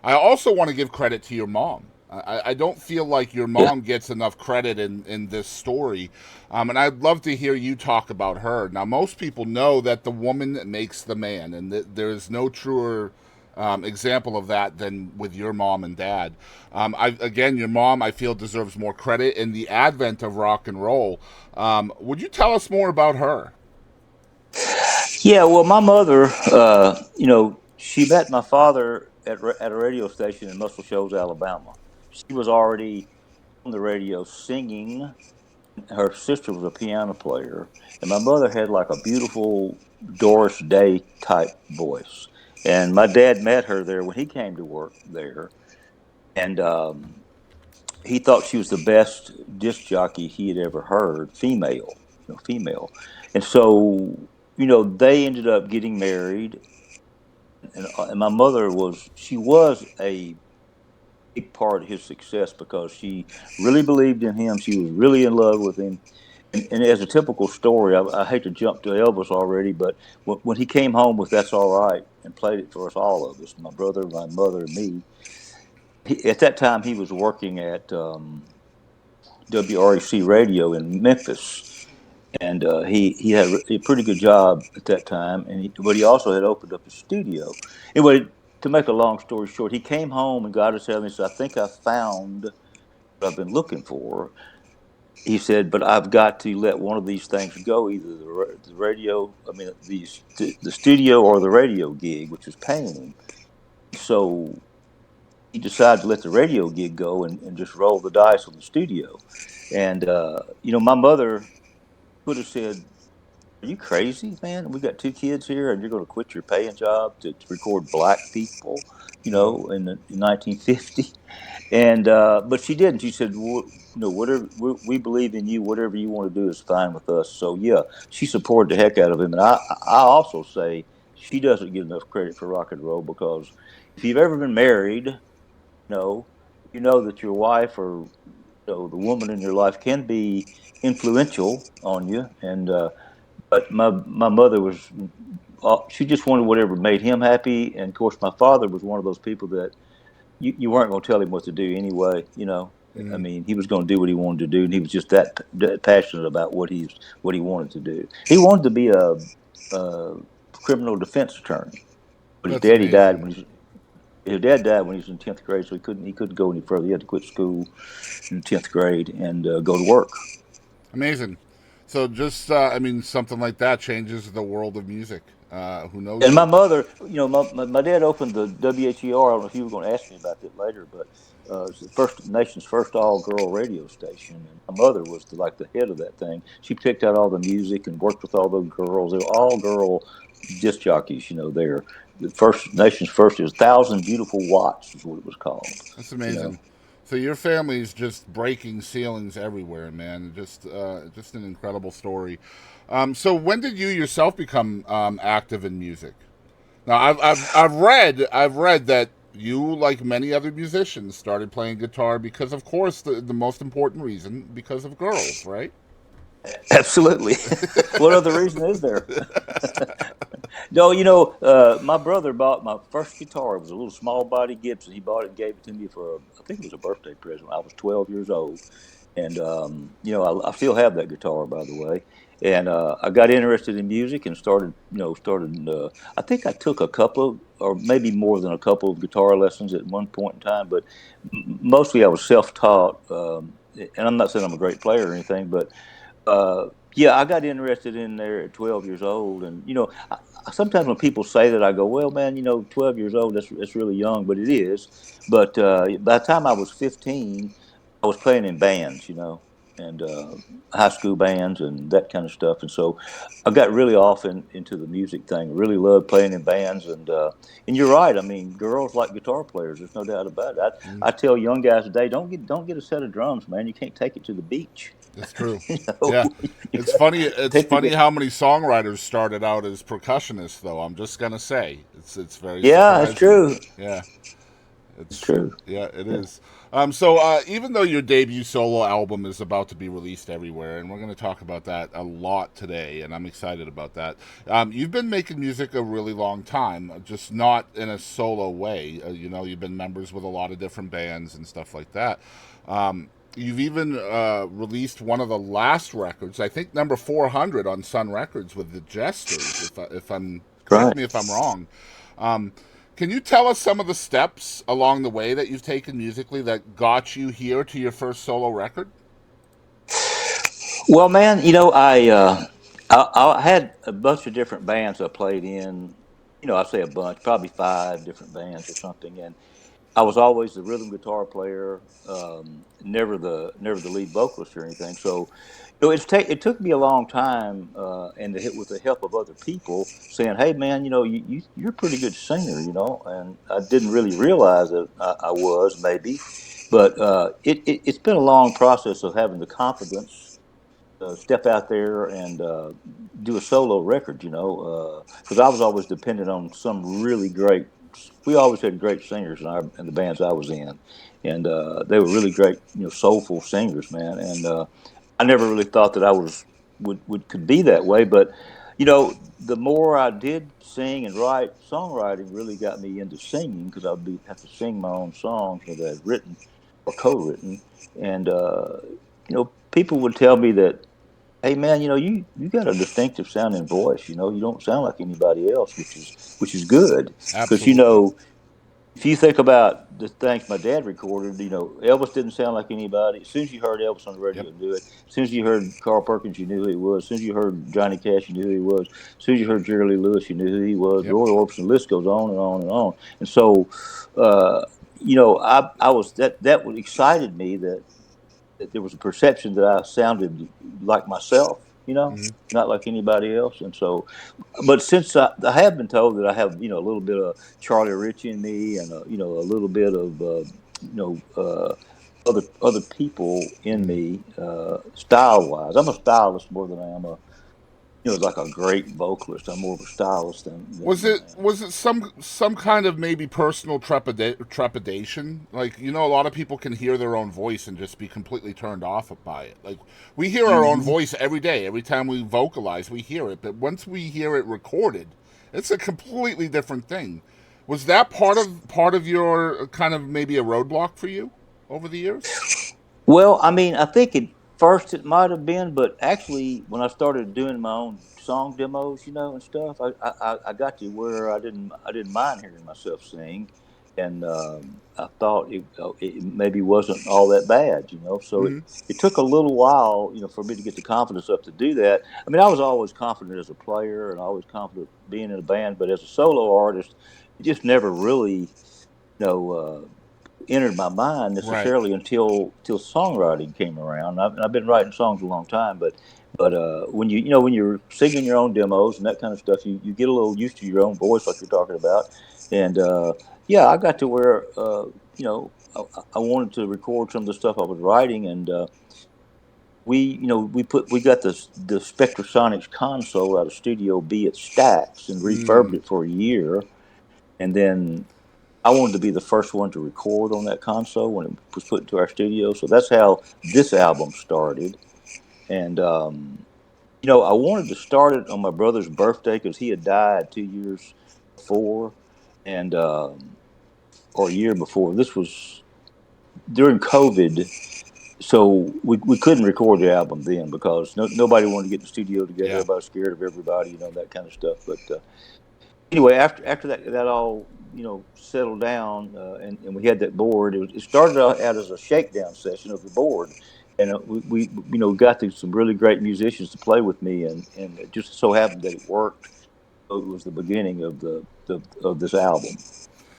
I also want to give credit to your mom. I don't feel like your Yeah. mom gets enough credit in this story. And I'd love to hear you talk about her. Now, most people know that the woman makes the man, and there's no truer example of that than with your mom and dad. Again, your mom, I feel, deserves more credit in the advent of rock and roll. Would you tell us more about her? Yeah, well, my mother, she met my father at a radio station in Muscle Shoals, Alabama. She was already on the radio singing. Her sister was a piano player, and my mother had like a beautiful Doris Day type voice. And my dad met her there when he came to work there, and he thought she was the best disc jockey he had ever heard, female. And so, they ended up getting married, and my mother was a big part of his success because she really believed in him. She was really in love with him. And as a typical story, I hate to jump to Elvis already, but when he came home with "That's All Right" and played it for us, all of us, my brother, my mother, and me, at that time he was working at WREC Radio in Memphis, and he had a pretty good job at that time. But he also had opened up a studio. Anyway, to make a long story short, he came home and got us telling me, "So I think I found what I've been looking for." He said, "But I've got to let one of these things go, either the radio, I mean, the studio or the radio gig, which was paying him." So he decided to let the radio gig go and just roll the dice on the studio. And my mother would have said, "Are you crazy, man? We got two kids here, and you're going to quit your paying job to record black people, in 1950?" And but she didn't. She said, whatever we believe in you, whatever you want to do is fine with us." So yeah, she supported the heck out of him. And I also say she doesn't get enough credit for rock and roll because if you've ever been married, know, you know that your wife or the woman in your life can be influential on you. And but my mother was, she just wanted whatever made him happy. And of course, my father was one of those people that you weren't going to tell him what to do anyway. I Mm, mean, he was going to do what he wanted to do, and he was just that passionate about what he wanted to do. He wanted to be a criminal defense attorney, but that's amazing. his dad died when he was in 10th grade, so he couldn't go any further. He had to quit school in 10th grade and go to work. Amazing. So just, I mean, something like that changes the world of music. Who knows And my what? mother, my dad opened the WHER. I don't know if you were going to ask me about that later, but it's the nation's first all girl radio station. And my mother was like the head of that thing. She picked out all the music and worked with all those girls. They were all girl disc jockeys, there. The first nation's first is 1,000 Beautiful Watts is what it was called. That's You know. amazing. So your family's just breaking ceilings everywhere, man. Just an incredible story. So when did you yourself become active in music? Now I've read that you, like many other musicians, started playing guitar because, of course, the most important reason, because of girls, right? Absolutely. What other reason is there? No, my brother bought my first guitar. It was a little small body Gibson. He bought it and gave it to me I think it was a birthday present. I was 12 years old. And, I still have that guitar, by the way. And I got interested in music and I think I took a couple of, or maybe more than a couple of guitar lessons at one point in time, but mostly I was self taught. And I'm not saying I'm a great player or anything, but uh, yeah, I got interested in there at 12 years old. And, sometimes when people say that, I go, well, man, 12 years old, that's really young, but it is. But by the time I was 15, I was playing in bands, and high school bands and that kind of stuff. And so I got really off into the music thing. Really loved playing in bands. And you're right. I mean, girls like guitar players. There's no doubt about it. Mm, I tell young guys today, don't get a set of drums, man. You can't take it to the beach. that's true. you know, Yeah, you it's got funny. It's take the funny how many songwriters started out as percussionists, though. I'm just gonna say it's very Yeah, it's surprising. true. Yeah, It's true. True. Yeah, it Yeah. is. So even though your debut solo album is about to be released everywhere, and we're going to talk about that a lot today, and I'm excited about that. You've been making music a really long time, just not in a solo way. You've been members with a lot of different bands and stuff like that. You've even released one of the last records, I think number 400 on Sun Records with the Jesters. If I'm correct Right. me if I'm wrong. Um, can you tell us some of the steps along the way that you've taken musically that got you here to your first solo record? Well, man, I had a bunch of different bands I played in. I say a bunch, probably five different bands or something, and I was always the rhythm guitar player, never the lead vocalist or anything. So, it took me a long time, and to hit with the help of other people saying, "Hey, man, you're a pretty good singer," and I didn't really realize that I was maybe, but it's been a long process of having the confidence step out there and do a solo record, because I was always dependent on some really great. We always had great singers in the bands I was in, and they were really great, soulful singers, man. And I never really thought that I would could be that way, but the more I did sing and write, songwriting really got me into singing because I'd have to sing my own songs that I'd written or co-written, and people would tell me that, hey man, you got a distinctive sounding voice. You don't sound like anybody else, which is good because Absolutely. if you think about the things my dad recorded, Elvis didn't sound like anybody. As soon as you heard Elvis on the Yep. radio do it, as soon as you heard Carl Perkins, you knew who he was. As soon as you heard Johnny Cash, you knew who he was. As soon as you heard Jerry Lee Lewis, you knew who he was. Yep. Roy Orbison, the list goes on and on and on. And so, uh, I was that what excited me that there was a perception that I sounded like myself, Hmm. not like anybody else. And so, but since I have been told that I have, a little bit of Charlie Ritchie in me, and a little bit of, other people in Hmm. me, style wise. I'm a stylist more than I am like a great vocalist. I'm more of a stylist Was than it was it some kind of maybe personal trepidation? Like a lot of people can hear their own voice and just be completely turned off by it. Like we hear our own hmm voice every day, every time we vocalize, we hear it. But once we hear it recorded, it's a completely different thing. Was that part of your kind of maybe a roadblock for you over the years? Well, I mean, I think at first it might have been, but actually, when I started doing my own song demos, and stuff, I got to where I didn't mind hearing myself sing, and I thought it maybe wasn't all that bad. So it Hmm. it took a little while, for me to get the confidence up to do that. I mean, I was always confident as a player and always confident being in a band, but as a solo artist, it just never really, you know. Entered my mind Right. necessarily until songwriting came around. I've been writing songs a long time, but when when you're singing your own demos and that kind of stuff, you get a little used to your own voice, like you're talking about, and yeah, I got to where I wanted to record some of the stuff I was writing, and we got the Spectrasonics console out of Studio B at Stax and refurbed Mm. it for a year, and then I wanted to be the first one to record on that console when it was put into our studio. So that's how this album started. And, I wanted to start it on my brother's birthday because he had died 2 years before, and or a year before. This was during COVID. So we couldn't record the album then because nobody wanted to get in the studio together. Yeah. Everybody was scared of everybody, that kind of stuff. But anyway, after that all settled down, and we had that board. It started out as a shakedown session of the board, and we got some really great musicians to play with me, and it just so happened that it worked. So it was the beginning of the of this album.